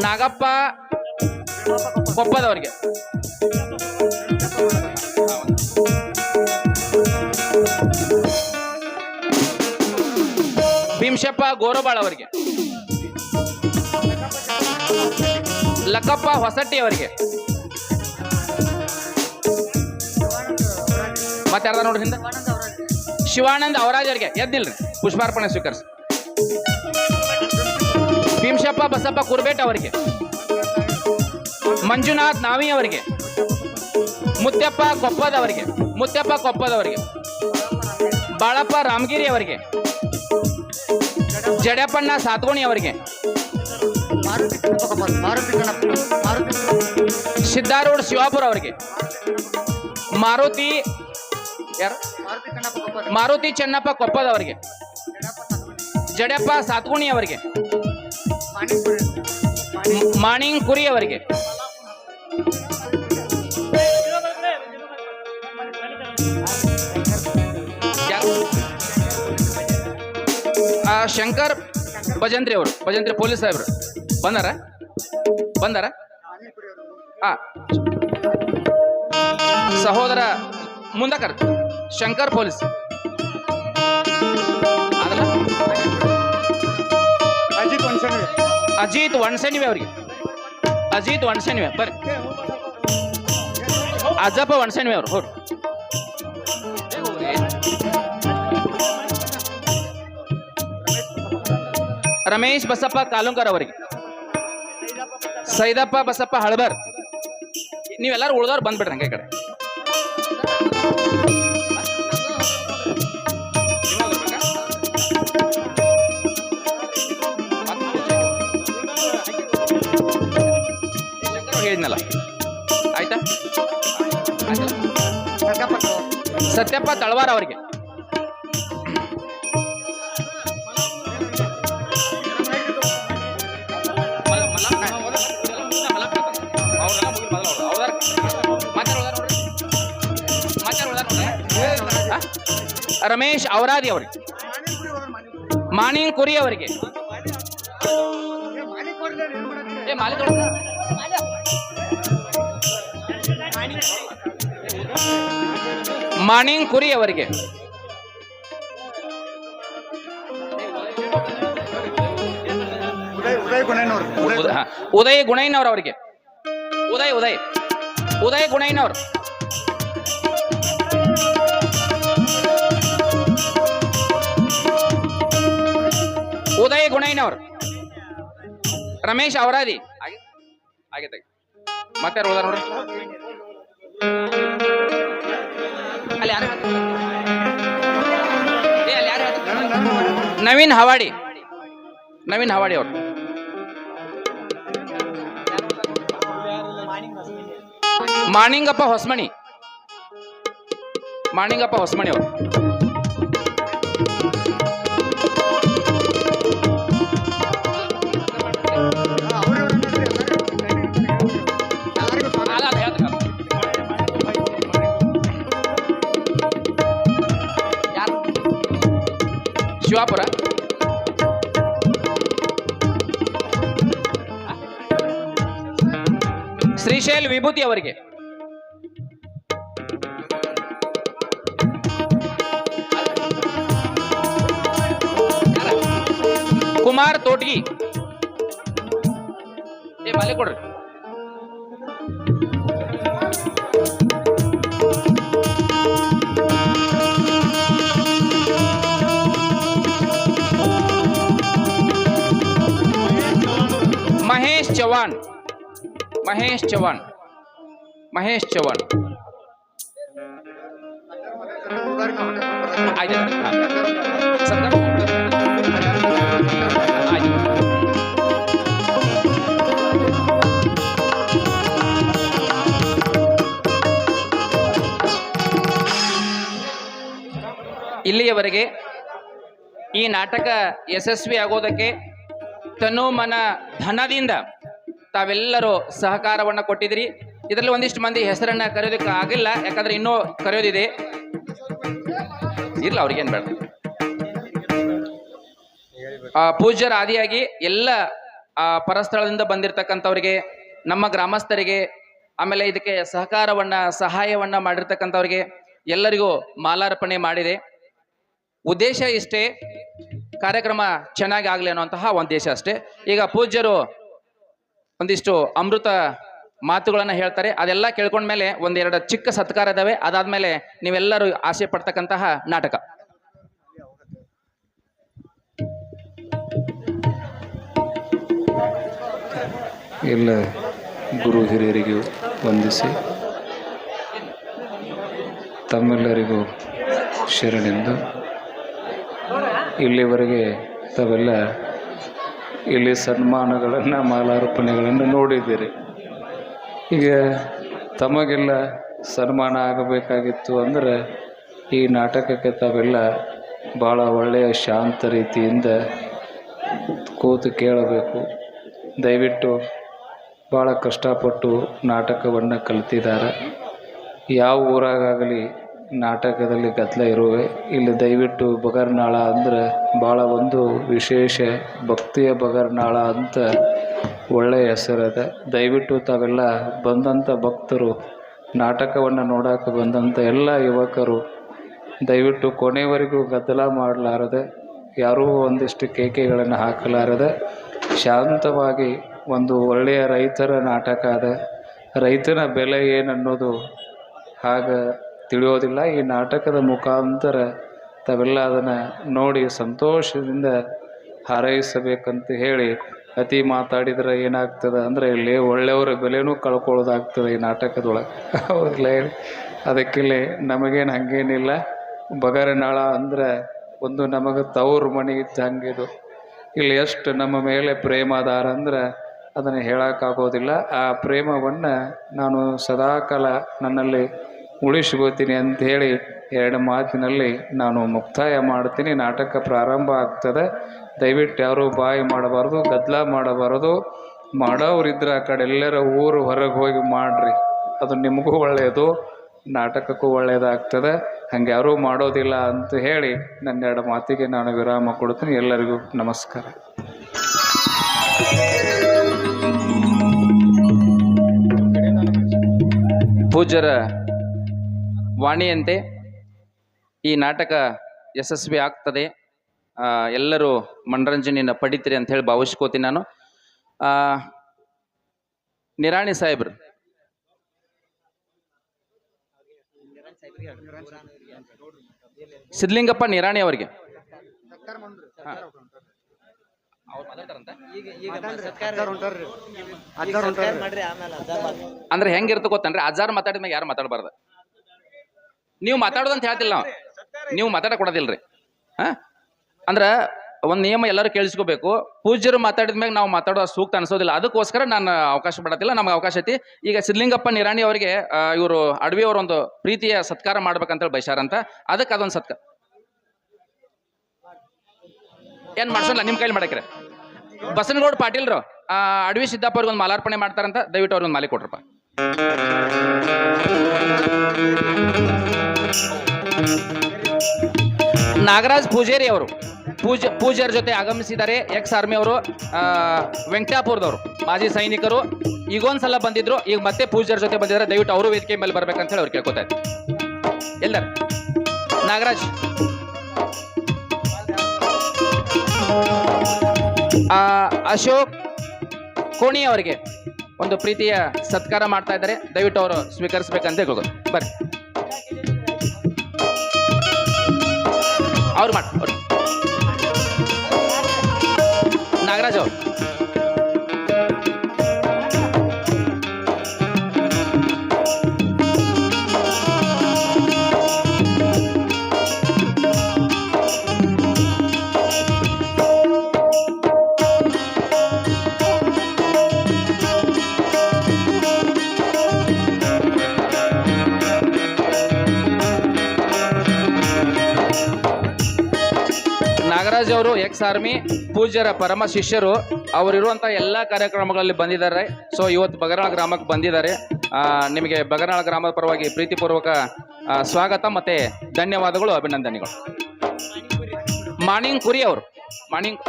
ನಾಗಪ್ಪ ಕೊಪ್ಪದವರಿಗೆ, ಭೀಮಶಪ್ಪ ಗೋರಬಾಳ್ ಅವರಿಗೆ, ಲಕ್ಕಪ್ಪ ಹೊಸಟ್ಟಿ ಅವರಿಗೆ, ಮತ್ತೆ ಯಾರ್ದ ನೋಡ್ರಿ ಹಿಂದೆ ಶಿವಾನಂದ್ ಅವರಾಜ್ ಅವರಿಗೆ ಎದ್ದಿಲ್ರಿ ಪುಷ್ಪಾರ್ಪಣೆ ಸ್ವೀಕರಿಸಿ. ಭೀಮಶಪ್ಪ ಬಸಪ್ಪ ಕುರ್ಬೇಟ್ ಅವರಿಗೆ, ಮಂಜುನಾಥ್ ನಾವಿ ಅವರಿಗೆ, ಮುತ್ಯಪ್ಪ ಕೊಪ್ಪದವರಿಗೆ, ಬಾಳಪ್ಪ ರಾಮಗಿರಿ ಅವರಿಗೆ, ಜಡಪ್ಪಣ್ಣ ಸಾತ್ಗೋಣಿ ಅವರಿಗೆ, ಸಿದ್ದಾರೂಢ ಶಿವಾಪುರ ಅವರಿಗೆ, ಮಾರುತಿ ಚೆನ್ನಪ್ಪ ಕೊಪ್ಪದವರಿಗೆ, ಜಡಪ್ಪ ಸಾತ್ಗುಣಿ ಅವರಿಗೆ, ಮಾಣಿಂಗ್ ಕುರಿ ಅವರಿಗೆ, ಶಂಕರ್ ಭಜಂತ್ರಿ ಅವರು, ಭಜಂತ್ರಿ ಪೊಲೀಸ್ ಸಾಹೇಬ್ರು ಬಂದಾರ ಸಹೋದರ ಮುಂದಕರ್ ಶಂಕರ್ ಪೊಲೀಸ್ ಅದಲ್ಲ, ಅಜಿತ್ ವಣಸಣಿವೆ ಅವರಿಗೆ, ಬರ್ರಿ ಅಜ್ಜಪ್ಪ ವಣಸಣಿವೆ ಅವರು ಹೋರ್. ರಮೇಶ್ ಬಸಪ್ಪ ಕಾಲುಂಕರ್ ಅವರಿಗೆ, ಸೈದಪ್ಪ ಬಸಪ್ಪ ಹಳಬರ್. ನೀವೆಲ್ಲರೂ ಉಳಿದವ್ರು ಬಂದ್ಬಿಡ್ರಿ ಹಂಗೆ ಕಡೆ. ಹೇಳಿದ್ನಲ್ಲ ಆಯ್ತಾ. ಸತ್ಯಪ್ಪ ತಳವಾರ ಅವರಿಗೆ, ರಮೇಶ್ ಅವರಾದಿ ಅವರಿಗೆ, ಮಾಣಿಂಗ್ ಕುರಿ ಅವರಿಗೆ, ಮಾಣಿಂಗ್ ಕುರಿ ಅವರಿಗೆ, ಉದಯ್ ಗುಣೈನವ್ರ ಅವರಿಗೆ, ಉದಯ್ ಗುಣೈನವ್ರು, ಉದಯ್ ಗುಣೈನವ್ರು, ರಮೇಶ್ ಅವರಾದಿ ಆಗೈತೆ. ಮತ್ತೆ ಯಾರು ಹೋದಾರ ನೋಡ್ರಿ ಅಲ್ಲಿ ಯಾರು, ನವೀನ್ ಹವಾಡಿ ಅವರು, ಮಾಣಿಂಗಪ್ಪ ಹೊಸಮಣಿ ಅವರು, ಶಿವಾಪುರ, ಶ್ರೀಶೈಲ್ ವಿಭೂತಿ ಅವರಿಗೆ, ಕುಮಾರ್ ತೋಟಗಿ, ಮಾಲೆ ಕೊಡ್ರಿ, ಮಹೇಶ್ ಚವಾಣ್ ಇಲ್ಲಿಯವರೆಗೆ ಈ ನಾಟಕ ಯಶಸ್ವಿ ಆಗೋದಕ್ಕೆ ತನು ಮನ ಧನದಿಂದ ತಾವೆಲ್ಲರೂ ಸಹಕಾರವನ್ನು ಕೊಟ್ಟಿದ್ರಿ. ಇದರಲ್ಲಿ ಒಂದಿಷ್ಟು ಮಂದಿ ಹೆಸರನ್ನ ಕರೆಯೋದಕ್ಕೆ ಆಗಿಲ್ಲ, ಯಾಕಂದ್ರೆ ಇನ್ನೂ ಕರೆಯೋದಿದೆ. ಇಲ್ಲ ಅವ್ರಿಗೇನು ಬೇಡ. ಪೂಜ್ಯರ ಆದಿಯಾಗಿ ಎಲ್ಲ ಪರಸ್ಥಳದಿಂದ ಬಂದಿರತಕ್ಕಂಥವ್ರಿಗೆ, ನಮ್ಮ ಗ್ರಾಮಸ್ಥರಿಗೆ, ಆಮೇಲೆ ಇದಕ್ಕೆ ಸಹಾಯವನ್ನ ಮಾಡಿರ್ತಕ್ಕಂಥವ್ರಿಗೆ ಎಲ್ಲರಿಗೂ ಮಾಲಾರ್ಪಣೆ ಮಾಡಿದೆ. ಉದ್ದೇಶ ಇಷ್ಟೇ, ಕಾರ್ಯಕ್ರಮ ಚೆನ್ನಾಗಿ ಆಗಲಿ ಅನ್ನುವಂತಹ ಉದ್ದೇಶ ಅಷ್ಟೇ. ಈಗ ಪೂಜ್ಯರು ಒಂದಿಷ್ಟು ಅಮೃತ ಮಾತುಗಳನ್ನ ಹೇಳ್ತಾರೆ, ಅದೆಲ್ಲ ಕೇಳ್ಕೊಂಡ್ಮೇಲೆ ಒಂದೆರಡು ಚಿಕ್ಕ ಸತ್ಕಾರ ಇದಾವೆ. ಅದಾದ್ಮೇಲೆ ನೀವೆಲ್ಲರೂ ಆಸೆ ಪಡ್ತಕ್ಕಂತಹ ನಾಟಕ. ಎಲ್ಲ ಗುರು ಹಿರಿಯರಿಗೂ ವಂದಿಸಿ ತಮ್ಮೆಲ್ಲರಿಗೂ ಶರಣೆಂದು ಇಲ್ಲಿವರೆಗೆ ತಾವೆಲ್ಲ ಇಲ್ಲಿ ಸನ್ಮಾನಗಳನ್ನು ಮಾಲಾರ್ಪಣೆಗಳನ್ನು ನೋಡಿದ್ದೀರಿ. ಈಗ ತಮಗೆಲ್ಲ ಸನ್ಮಾನ ಆಗಬೇಕಾಗಿತ್ತು ಅಂದರೆ ಈ ನಾಟಕಕ್ಕೆ ತಾವೆಲ್ಲ ಭಾಳ ಒಳ್ಳೆಯ ಶಾಂತ ರೀತಿಯಿಂದ ಕೂತು ಕೇಳಬೇಕು. ದಯವಿಟ್ಟು ಭಾಳ ಕಷ್ಟಪಟ್ಟು ನಾಟಕವನ್ನು ಕಲಿತಿದ್ದಾರೆ. ಯಾವ ಊರಾಗಲಿ ನಾಟಕದಲ್ಲಿ ಗದ್ದಲ ಇರುವೆ. ಇಲ್ಲಿ ದಯವಿಟ್ಟು ಬಗರ್ನಾಳ ಅಂದರೆ ಭಾಳ ಒಂದು ವಿಶೇಷ ಭಕ್ತಿಯ ಬಗರ್ನಾಳ ಅಂತ ಒಳ್ಳೆಯ ಹೆಸರಿದೆ. ದಯವಿಟ್ಟು ತಾವೆಲ್ಲ ಬಂದಂಥ ಭಕ್ತರು, ನಾಟಕವನ್ನು ನೋಡೋಕೆ ಬಂದಂಥ ಎಲ್ಲ ಯುವಕರು ದಯವಿಟ್ಟು ಕೊನೆವರೆಗೂ ಗದ್ದಲ ಮಾಡಲಾರದೆ, ಯಾರೂ ಒಂದಿಷ್ಟು ಕೇಕೆಗಳನ್ನು ಹಾಕಲಾರದೆ ಶಾಂತವಾಗಿ ಒಂದು ಒಳ್ಳೆಯ ರೈತರ ನಾಟಕ ಅದ. ರೈತನ ಬೆಲೆ ಏನನ್ನೋದು ಹಾಗೆ ತಿಳಿಯೋದಿಲ್ಲ. ಈ ನಾಟಕದ ಮುಖಾಂತರ ತಾವೆಲ್ಲ ಅದನ್ನು ನೋಡಿ ಸಂತೋಷದಿಂದ ಹಾರೈಸಬೇಕಂತ ಹೇಳಿ, ಅತಿ ಮಾತಾಡಿದ್ರೆ ಏನಾಗ್ತದೆ ಅಂದರೆ ಇಲ್ಲಿ ಒಳ್ಳೆಯವರ ಬೆಲೆನೂ ಕಳ್ಕೊಳ್ಳೋದಾಗ್ತದೆ ಈ ನಾಟಕದೊಳಗೆ. ಹೌದಿಲ್ಲ ಹೇಳಿ? ಅದಕ್ಕಿಲ್ಲಿ ನಮಗೇನು ಹಾಗೇನಿಲ್ಲ. ಬಗರನಾಳ ಅಂದರೆ ಒಂದು ನಮಗೆ ತವ್ರ ಮನೆ ಇದ್ದಂಗಿದು. ಇಲ್ಲಿ ಎಷ್ಟು ನಮ್ಮ ಮೇಲೆ ಪ್ರೇಮ ಅದಾರ ಅಂದ್ರೆ ಅದನ್ನು ಹೇಳೋಕ್ಕಾಗೋದಿಲ್ಲ. ಆ ಪ್ರೇಮವನ್ನು ನಾನು ಸದಾಕಾಲ ನನ್ನಲ್ಲಿ ಉಳಿಸ್ಕೋತೀನಿ ಅಂಥೇಳಿ ಎರಡು ಮಾತಿನಲ್ಲಿ ನಾನು ಮುಕ್ತಾಯ ಮಾಡ್ತೀನಿ. ನಾಟಕ ಪ್ರಾರಂಭ ಆಗ್ತದೆ. ದಯವಿಟ್ಟು ಯಾರೂ ಬಾಯಿ ಮಾಡಬಾರ್ದು, ಗದ್ದಲ ಮಾಡಬಾರ್ದು. ಮಾಡೋರಿದ್ರೆ ಆ ಕಡೆ ಎಲ್ಲರ ಊರು ಹೊರಗೆ ಹೋಗಿ ಮಾಡಿರಿ, ಅದು ನಿಮಗೂ ಒಳ್ಳೆಯದು, ನಾಟಕಕ್ಕೂ ಒಳ್ಳೆಯದಾಗ್ತದೆ. ಹಂಗೆ ಯಾರೂ ಮಾಡೋದಿಲ್ಲ ಅಂತ ಹೇಳಿ ನನ್ನೆರಡು ಮಾತಿಗೆ ನಾನು ವಿರಾಮ ಕೊಡ್ತೀನಿ. ಎಲ್ಲರಿಗೂ ನಮಸ್ಕಾರ. ಪೂಜ್ಯರ ವಾಣಿಯಂತೆ ಈ ನಾಟಕ ಯಶಸ್ವಿ ಆಗ್ತದೆ. ಎಲ್ಲರೂ ಮನರಂಜನೆಯನ್ನು ಪಡಿತೀರಿ ಅಂತ ಹೇಳಿ ಭಾವಿಸ್ಕೋತೀನಿ ನಾನು. ನಿರಾಣಿ ಸಾಹೇಬ್ರು, ಸಿದ್ಲಿಂಗಪ್ಪ ನಿರಾಣಿ ಅವರಿಗೆ ಅಂದ್ರೆ ಹೆಂಗಿರ್ತ ಗೊತ್ತನ್ರಿ, ಅಜ್ಜಾರ್ ಮಾತಾಡಿದ್ಮ್ಯಾಗ ಯಾರು ಮಾತಾಡಬಾರ್ದು. ನೀವು ಮಾತಾಡೋದಂತ ಹೇಳ್ತಿಲ್ಲ, ನೀವು ಮಾತಾಡ ಕೊಡೋದಿಲ್ರಿ. ಅಂದ್ರ ಒಂದು ನಿಯಮ ಎಲ್ಲರೂ ಕೇಳಿಸ್ಕೋಬೇಕು. ಪೂಜ್ಯರು ಮಾತಾಡಿದ್ಮ್ಯಾಗ ನಾವು ಮಾತಾಡೋ ಸೂಕ್ತ ಅನ್ಸೋದಿಲ್ಲ. ಅದಕ್ಕೋಸ್ಕರ ನಾನು ಅವಕಾಶ ಪಡತ್ತಿಲ್ಲ, ನಮ್ಗೆ ಅವಕಾಶ ಐತಿ. ಈಗ ಸಿದ್ಲಿಂಗಪ್ಪ ನಿರಾಣಿ ಅವರಿಗೆ ಇವರು ಅಡವಿ ಅವರು ಒಂದು ಪ್ರೀತಿಯ ಸತ್ಕಾರ ಮಾಡ್ಬೇಕಂತೇಳಿ ಬಯಸಾರಂತ. ಅದಕ್ಕೆ ಅದೊಂದು ಸತ್ಕಾರ ಏನ್ ಮಾಡ್ಸೋಲ್ಲ, ನಿಮ್ ಕೈಲಿ ಮಾಡಕ್ರೆ. ಬಸನಗೌಡ ಪಾಟೀಲ್ರು ಅಡವಿ ಸಿದ್ದಪ್ಪ ಅವ್ರಿಗೆ ಒಂದು ಮಾಲಾರ್ಪಣೆ ಮಾಡ್ತಾರಂತ. ದಯವಿಟ್ಟು ಅವ್ರಿಗೆ ಒಂದು ಮಾಲೆ ಕೊಟ್ರಪ್ಪ. ನಾಗರಾಜ್ ಪೂಜೇರಿ ಅವರು ಪೂಜ್ಯರ ಜೊತೆ ಆಗಮಿಸಿದ್ದಾರೆ. ಎಕ್ಸ್ ಆರ್ಮಿ ಅವರು, ವೆಂಕಟಾಪುರದವರು ಮಾಜಿ ಸೈನಿಕರು. ಈಗೊಂದ್ಸಲ ಬಂದಿದ್ರು, ಈಗ ಮತ್ತೆ ಪೂಜ್ಯರ ಜೊತೆ ಬಂದಿದ್ದಾರೆ. ದಯವಿಟ್ಟು ಅವರು ವೇದಿಕೆ ಮೇಲೆ ಬರ್ಬೇಕಂತ ಹೇಳಿ ಅವ್ರು ಕೇಳ್ಕೊತಾ ಇದ್ದಾರೆ. ಎಲ್ಲರ ನಾಗರಾಜ್, ಅಶೋಕ್ ಕೋಣಿ ಅವರಿಗೆ ಒಂದು ಪ್ರೀತಿಯ ಸತ್ಕಾರ ಮಾಡ್ತಾ ಇದ್ದಾರೆ. ದಯವಿಟ್ಟು ಅವರು ಸ್ವೀಕರಿಸಬೇಕಂತ ಹೇಳ್ಬೋದು. ಬರ್ರಿ, ಅವ್ರು ಮಾಡಿ ನಾಗರಾಜ್ ಅವರು. ನಾಗರಾಜ್ ಅವರು ಎಕ್ಸ್ ಆರ್ಮಿ, ಪೂಜ್ಯರ ಪರಮ ಶಿಷ್ಯರು. ಅವರಿರುವಂಥ ಎಲ್ಲ ಕಾರ್ಯಕ್ರಮಗಳಲ್ಲಿ ಬಂದಿದ್ದಾರೆ. ಸೊ ಇವತ್ತು ಬಗರ್ನಾಳ ಗ್ರಾಮಕ್ಕೆ ಬಂದಿದ್ದಾರೆ. ನಿಮಗೆ ಬಗರ್ನಾಳ ಗ್ರಾಮದ ಪರವಾಗಿ ಪ್ರೀತಿಪೂರ್ವಕ ಸ್ವಾಗತ ಮತ್ತೆ ಧನ್ಯವಾದಗಳು, ಅಭಿನಂದನೆಗಳು. ಮಾಣಿಂಗ್ ಕುರಿ ಅವರು ಮಾಣಿಂಗ್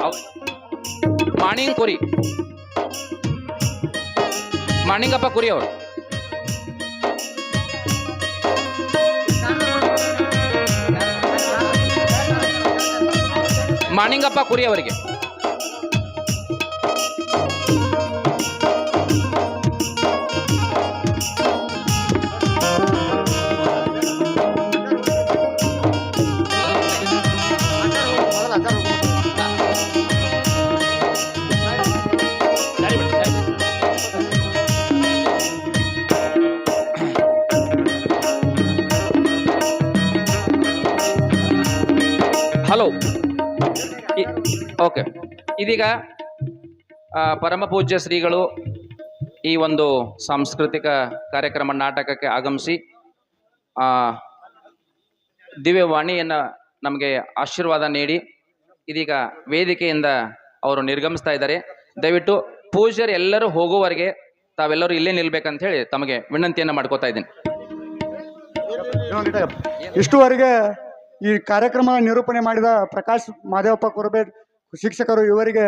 ಕುರಿ, ಮಾಣಿಂಗಪ್ಪ ಕುರಿ ಅವರು. ಮಾಣಿಂಗಪ್ಪ ಕುರಿ ಅವರಿಗೆ. Hello, okay. ಇದೀಗ ಪರಮ ಪೂಜ್ಯ ಶ್ರೀಗಳು ಈ ಒಂದು ಸಾಂಸ್ಕೃತಿಕ ಕಾರ್ಯಕ್ರಮ ನಾಟಕಕ್ಕೆ ಆಗಮಿಸಿ ದಿವ್ಯವಾಣಿಯನ್ನು ನಮಗೆ ಆಶೀರ್ವಾದ ನೀಡಿ ಇದೀಗ ವೇದಿಕೆಯಿಂದ ಅವರು ನಿರ್ಗಮಿಸ್ತಾ ಇದ್ದಾರೆ. ದಯವಿಟ್ಟು ಪೂಜ್ಯರು ಎಲ್ಲರೂ ಹೋಗುವವರೆಗೆ ತಾವೆಲ್ಲರೂ ಇಲ್ಲೇ ನಿಲ್ಬೇಕಂತ ಹೇಳಿ ತಮಗೆ ವಿನಂತಿಯನ್ನು ಮಾಡ್ಕೋತಾ ಇದ್ದೀನಿ. ಇಷ್ಟುವರೆಗೆ ಈ ಕಾರ್ಯಕ್ರಮ ನಿರೂಪಣೆ ಮಾಡಿದ ಪ್ರಕಾಶ್ ಮಾದೇವಪ್ಪ ಕುರುಬೇಟ್ ಶಿಕ್ಷಕರು, ಇವರಿಗೆ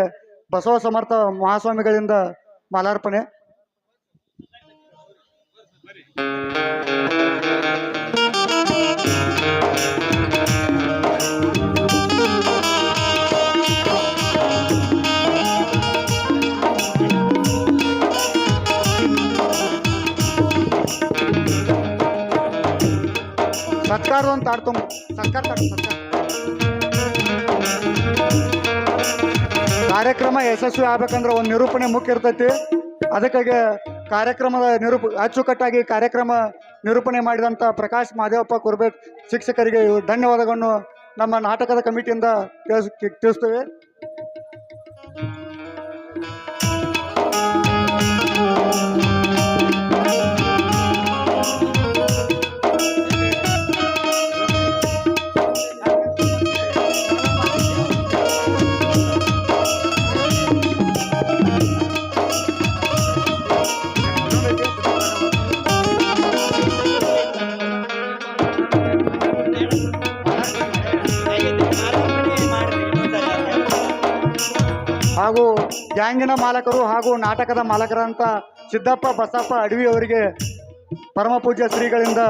ಬಸವ ಸಮರ್ಥ ಮಹಾಸ್ವಾಮಿಗಳಿಂದ ಮಾಲಾರ್ಪಣೆ. ಸರ್ಕಾರದೊಂದು ತಾಡ್ತೊಂಬ ಸರ್ಕಾರ ಕಾರ್ಯಕ್ರಮ ಯಶಸ್ವಿ ಆಗ್ಬೇಕಂದ್ರೆ ಒಂದು ನಿರೂಪಣೆ ಮುಖ್ಯ ಇರ್ತೈತಿ. ಅದಕ್ಕಾಗಿ ಕಾರ್ಯಕ್ರಮದ ಅಚ್ಚುಕಟ್ಟಾಗಿ ಕಾರ್ಯಕ್ರಮ ನಿರೂಪಣೆ ಮಾಡಿದಂಥ ಪ್ರಕಾಶ್ ಮಾದೇವಪ್ಪ ಕುರುಬೇಟ್ ಶಿಕ್ಷಕರಿಗೆ ಧನ್ಯವಾದಗಳನ್ನು ನಮ್ಮ ನಾಟಕದ ಕಮಿಟಿಯಿಂದ ತಿಳಿಸ್ತೇವೆ. ಹಾಗೂ ಗ್ಯಾಂಗಿನ ಮಾಲಕರು ಹಾಗೂ ನಾಟಕದ ಮಾಲಕರಂತ ಸಿದ್ದಪ್ಪ ಬಸಪ್ಪ ಅಡವಿ ಅವರಿಗೆ ಪರಮ ಪೂಜ್ಯ ಶ್ರೀಗಳಿಂದ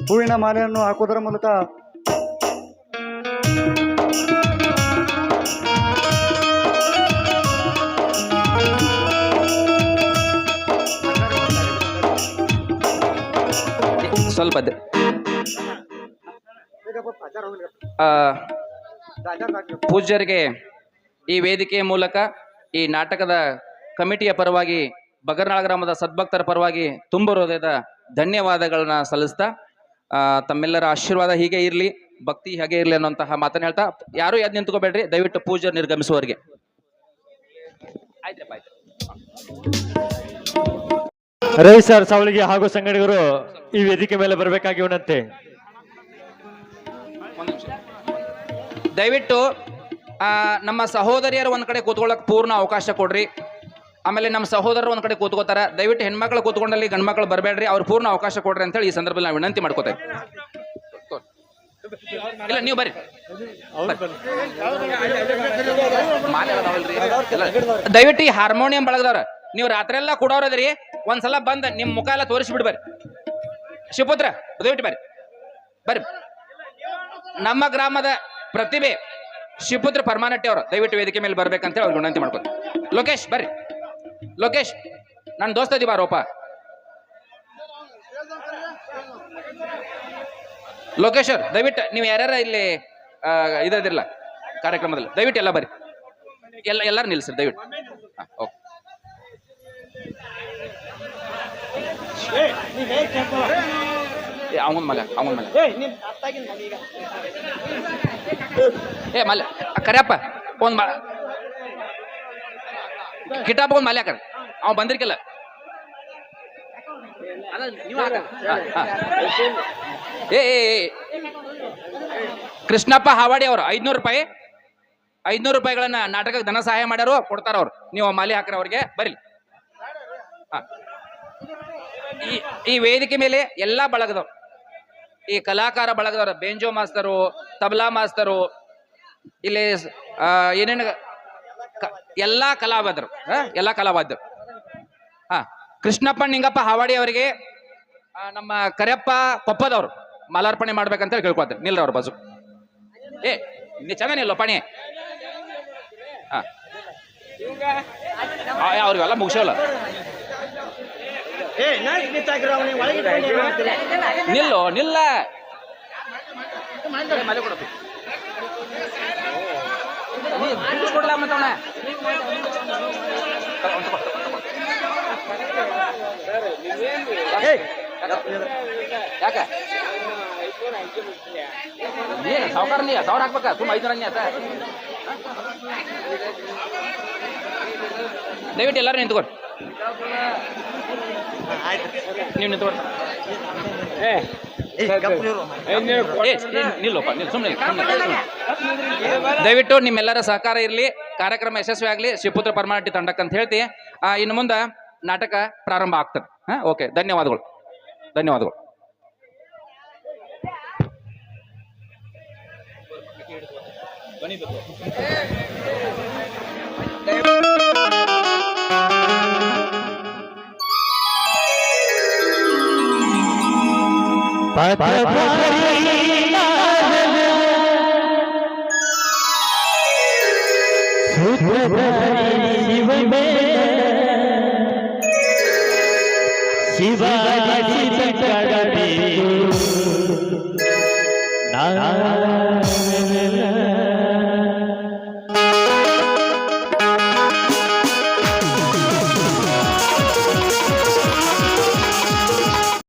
ಹೂವಿನ ಮಾಲೆಯನ್ನು ಹಾಕುವುದರ ಮೂಲಕ ಸ್ವಲ್ಪ ಪೂಜ್ಯರಿಗೆ ಈ ವೇದಿಕೆಯ ಮೂಲಕ ಈ ನಾಟಕದ ಕಮಿಟಿಯ ಪರವಾಗಿ ಬಗರ್ನಾಳ ಗ್ರಾಮದ ಸದ್ಭಕ್ತರ ಪರವಾಗಿ ತುಂಬ ಹೃದಯದ ಧನ್ಯವಾದಗಳನ್ನ ಸಲ್ಲಿಸ್ತಾ ತಮ್ಮೆಲ್ಲರ ಆಶೀರ್ವಾದ ಹೀಗೆ ಇರಲಿ, ಭಕ್ತಿ ಹಾಗೆ ಇರಲಿ ಅನ್ನುವಂತಹ ಮಾತನ್ನ ಹೇಳ್ತಾ ಯಾರು ಎದ್ದು ನಿಂತ್ಕೋಬೇಡ್ರಿ, ದಯವಿಟ್ಟು ಪೂಜ್ಯರು ನಿರ್ಗಮಿಸುವವರೆಗೆ. ರವಿ ಸರ್ ಸಾವಳಿಗೆ ಹಾಗೂ ಸಂಗಡಿಗರು ಈ ವೇದಿಕೆ ಮೇಲೆ ಬರಬೇಕಾಗಿ ವಿನಂತಿ. ದಯವಿಟ್ಟು ನಮ್ಮ ಸಹೋದರಿಯರು ಒಂದ್ ಕಡೆ ಕೂತ್ಕೊಳ್ಳಕ್ ಪೂರ್ಣ ಅವಕಾಶ ಕೊಡ್ರಿ. ಆಮೇಲೆ ನಮ್ಮ ಸಹೋದರರು ಒಂದ್ ಕಡೆ ಕೂತ್ಕೋತಾರ. ದಯವಿಟ್ಟು ಹೆಣ್ಮಕ್ಳು ಕೂತ್ಕೊಂಡಲ್ಲಿ ಗಂಡು ಮಕ್ಕಳು ಬರಬೇಡ್ರಿ, ಅವ್ರು ಪೂರ್ಣ ಅವಕಾಶ ಕೊಡ್ರಿ ಅಂತ ಹೇಳಿ ಈ ಸಂದರ್ಭದಲ್ಲಿ ನಾವು ವಿನಂತಿ ಮಾಡ್ಕೋತಾ ಇದ್ದೀವಿ. ಇಲ್ಲ ನೀವು ಬರ್ರಿ, ದಯವಿಟ್ಟು ಈ ಹಾರ್ಮೋನಿಯಂ ಬಳಗದವ್ರ ನೀವು ರಾತ್ರಿ ಎಲ್ಲ ಕೂಡೋರದ್ರಿ, ಒಂದ್ಸಲ ಬಂದ್ ನಿಮ್ ಮುಖ ಎಲ್ಲ ತೋರಿಸಿ ಬಿಡ್ಬರ್ರಿ. ಶಿವಪುತ್ರ ದಯವಿಟ್ಟು ಬರ್ರಿ ಬರ್ರಿ. ನಮ್ಮ ಗ್ರಾಮದ ಪ್ರತಿಭೆ ಶಿವಪುತ್ರ ಪರಮಾನಟ್ಟಿ ಅವರು ದಯವಿಟ್ಟು ವೇದಿಕೆ ಮೇಲೆ ಬರ್ಬೇಕಂತ ಹೇಳಿ ಅವ್ರಿಗೆ ವಿನಂತಿ ಮಾಡ್ಕೊತ. ಲೋಕೇಶ್ ಬರ್ರಿ, ಲೋಕೇಶ್ ನನ್ನ ದೋಸ್ತ ಇದೀವ ರೋಪ. ಲೋಕೇಶ್ ದಯವಿಟ್ಟು ನೀವು ಯಾರ್ಯಾರ ಇಲ್ಲಿ ಇದಿರಲ್ಲ ಕಾರ್ಯಕ್ರಮದಲ್ಲಿ ದಯವಿಟ್ಟು ಎಲ್ಲ ಬರ್ರಿ, ಎಲ್ಲರೂ ನಿಲ್ಸ್ರಿ ದಯವಿಟ್ಟು. ಓಕೆ ಅವನ ಮಲೆ ಏ ಮಲ್ಯ ಕರಿಯಪ್ಪ ಒಂದ್ ಕಿಟಾಪ ಒಂದ್ ಮಲ್ಯ ಕರ್ ಅವ ಬಂದಿರ್ಕಿಲ್ಲ. ಏ ಕೃಷ್ಣಪ್ಪ ಹಾವಾಡಿ ಅವರು 500 ರೂಪಾಯಿಗಳನ್ನ ನಾಟಕಕ್ಕೆ ಧನ ಸಹಾಯ ಮಾಡ್ಯಾರು, ಕೊಡ್ತಾರ ಅವ್ರು. ನೀವು ಮಾಲಿ ಹಾಕ್ರ ಅವ್ರಿಗೆ ಬರೀಲಿ. ಈ ವೇದಿಕೆ ಮೇಲೆ ಎಲ್ಲಾ ಬಳಗದವ್ರು, ಈ ಕಲಾಕಾರ ಬಳಗದವ್ರು, ಬೇಂಜೋ ಮಾಸ್ತರು, ತಬಲಾ ಮಾಸ್ತರು, ಇಲ್ಲಿ ಏನೇನು ಎಲ್ಲಾ ಕಲಾವಿದರು ಎಲ್ಲಾ ಕಲಾವಿದರು ಕೃಷ್ಣಪ್ಪ ನಿಂಗಪ್ಪ ಹಾವಾಡಿ ಅವರಿಗೆ ನಮ್ಮ ಕರಿಯಪ್ಪ ಕೊಪ್ಪದವರು ಮಾಲಾರ್ಪಣೆ ಮಾಡ್ಬೇಕಂತ ಕೇಳ್ಕೊಳ್ತಾರೆ. ನಿಲ್ರ ಅವ್ರ ಬಾಜು. ನೀ ಚಂದ ನಿಲ್ಲೋ ಪಣಿ. ಅವ್ರಿಗೆಲ್ಲ ಮುಗಿಸೋಲ್ಲ. ನಿಲ್ಲೋ ನಿಲ್ಲ. ಕೊಡಲ ಮತ್ತವಣ ಯಾಕ ನೀನು ಸಾವುಕಾರ ನೀ ಸಾವಿರ ಹಾಕ್ಬೇಕ ತುಂಬ 5 ಜನ ಆತ. ದಯವಿಟ್ಟು ಎಲ್ಲರೂ ನಿಂತ್ಕೊಡಿ. ನೀವು ನಿಂತ್ಕೊಡಿ. ನಿಲ್ಲೋಪ್ಪ ನಿಲ್ ಸುಮ್ಮನೆ. ದಯವಿಟ್ಟು ನಿಮ್ಮೆಲ್ಲರ ಸಹಕಾರ ಇರಲಿ, ಕಾರ್ಯಕ್ರಮ ಯಶಸ್ವಿ ಆಗಲಿ ಶಿವಪುತ್ರ ಪರ್ಮಾನೆಂಟ್ ತಂಡಕ್ಕೆ ಅಂತ ಹೇಳ್ತಿ. ಇನ್ನು ಮುಂದೆ ನಾಟಕ ಪ್ರಾರಂಭ ಆಗ್ತದೆ. ಓಕೆ, ಧನ್ಯವಾದಗಳು. ಧನ್ಯವಾದಗಳು. ಶಿವಾಜಿ